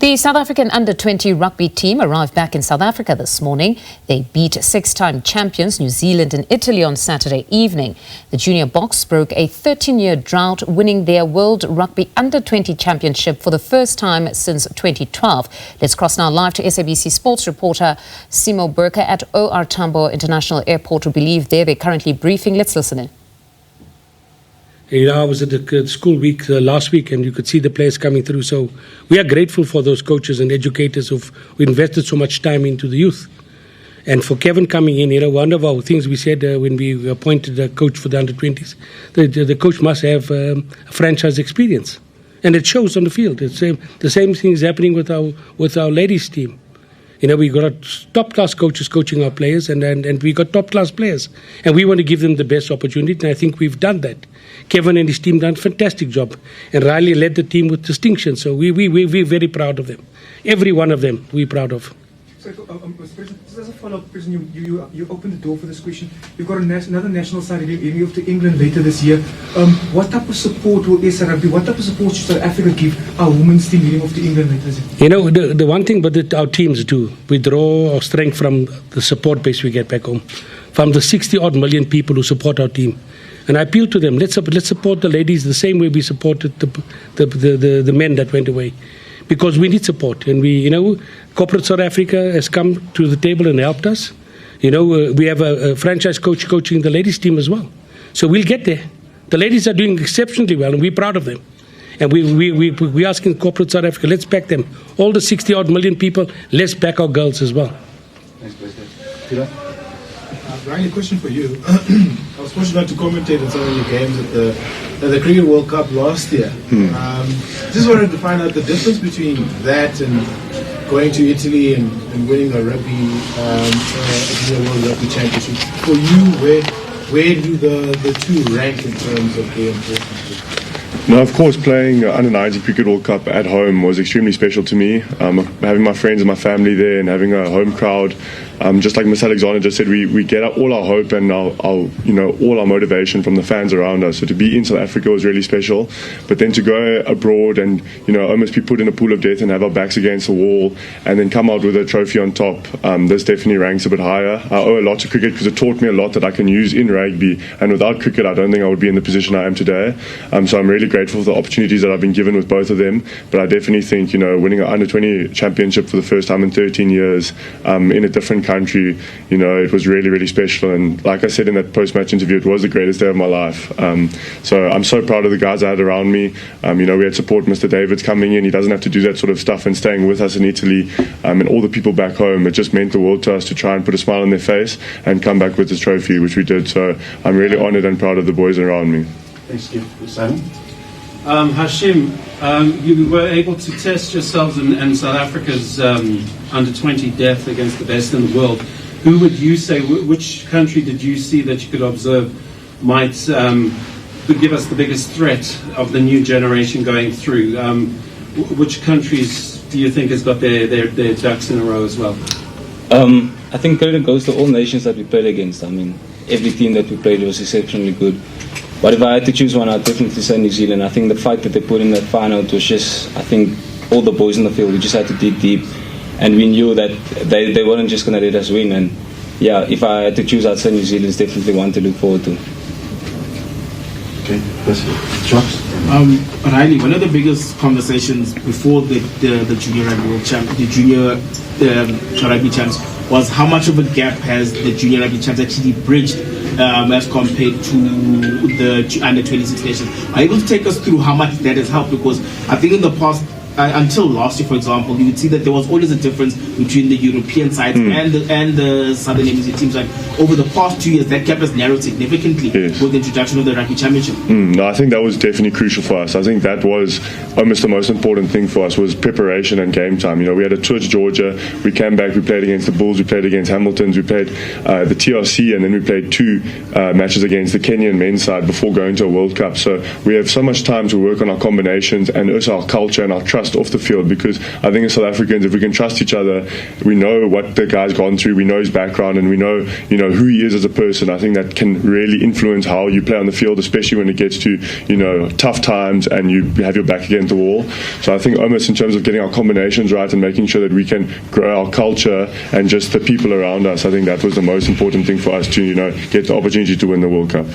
The South African Under-20 rugby team arrived back in South Africa this morning. They beat six-time champions New Zealand and Italy on Saturday evening. The Junior Boks broke a 13-year drought, winning their World Rugby Under-20 Championship for the first time since 2012. Let's cross now live to SABC Sports reporter Simon Burke at OR Tambo International Airport, who believe they're currently briefing. Let's listen in. You know, I was at the school week last week, and you could see the players coming through. So we are grateful for those coaches and educators who invested so much time into the youth. And for Kevin coming in, you know, one of our things we said when we appointed a coach for the under-20s, the coach must have a franchise experience. And it shows on the field. The same thing is happening with our ladies team. You know, we got top-class coaches coaching our players, and we got top-class players. And we want to give them the best opportunity, and I think we've done that. Kevin and his team done a fantastic job, and Riley led the team with distinction. So we're very proud of them. Every one of them we're proud of. So, Mr. President, just as a follow-up, President, you opened the door for this question. You've got another national side heading off to England later this year. What type of support will SA Rugby, what type of support should South Africa give our women's team heading off to England later this year? You know, the one thing that our teams do, we draw our strength from the support base we get back home, from the 60-odd million people who support our team. And I appeal to them, let's support the ladies the same way we supported the men that went away. Because we need support. And corporate South Africa has come to the table and helped us. You know, we have a franchise coach coaching the ladies team as well. So we'll get there. The ladies are doing exceptionally well, and we're proud of them. And we're asking corporate South Africa, let's back them. All the 60-odd million people, let's back our girls as well. Thanks, President. Peter? Brian, a question for you. I was fortunate to commentate on some of your games at the Cricket World Cup last year. Just wanted to find out the difference between that and going to Italy and winning a rugby, World Rugby Championship. For you, where do the two rank in terms of their importance? No, of course, playing Under-19 Cricket World Cup at home was extremely special to me. Having my friends and my family there and having a home crowd, just like Ms. Alexander just said, we get all our hope and all our motivation from the fans around us. So to be in South Africa was really special. But then to go abroad and almost be put in a pool of death and have our backs against the wall and then come out with a trophy on top, this definitely ranks a bit higher. I owe a lot to cricket because it taught me a lot that I can use in rugby. And without cricket, I don't think I would be in the position I am today. So I'm really grateful for the opportunities that I've been given with both of them. But I definitely think, winning an Under-20 championship for the first time in 13 years in a different country, it was really, really special. And like I said in that post-match interview, it was the greatest day of my life. So I'm so proud of the guys I had around me. We had support. Mr. David's coming in. He doesn't have to do that sort of stuff and staying with us in Italy. And all the people back home, it just meant the world to us to try and put a smile on their face and come back with this trophy, which we did. So I'm really honoured and proud of the boys around me. Thanks, you. Simon? Hashim, you were able to test yourselves in South Africa's under-20 depth against the best in the world. Who would you say, which country did you see that you could observe might give us the biggest threat of the new generation going through? Which countries do you think has got their ducks in a row as well? I think credit goes to all nations that we played against. I mean, every team that we played was exceptionally good. But if I had to choose one, I'd definitely say New Zealand. I think the fight that they put in that final was just, I think, all the boys in the field, we just had to dig deep. And we knew that they weren't just going to let us win. And yeah, if I had to choose, I'd say New Zealand's definitely one to look forward to. Okay, Chops? Riley, one of the biggest conversations before the Junior Rugby World Champ, the Junior Rugby Champs, was how much of a gap has the Junior Rugby Champs actually bridged as compared to the Under-26 nations. Are you able to take us through how much that has helped? Because I think in the past, until last year, for example, you would see that there was always a difference between the European sides and the Southern Hemisphere teams. Like over the past 2 years, that gap has narrowed significantly with the introduction of the Rugby Championship. No, I think that was definitely crucial for us. I think that was almost the most important thing for us was preparation and game time. We had a tour to Georgia. We came back. We played against the Bulls. We played against Hamiltons. We played the TRC, and then we played two matches against the Kenyan men's side before going to a World Cup. So we have so much time to work on our combinations and also our culture and our trust trust off the field, because I think as South Africans, if we can trust each other, we know what the guy's gone through, we know his background, and we know, you know, who he is as a person. I think that can really influence how you play on the field, especially when it gets to, you know, tough times and you have your back against the wall. So I think almost in terms of getting our combinations right and making sure that we can grow our culture and just the people around us, I think that was the most important thing for us to, you know, get the opportunity to win the World Cup.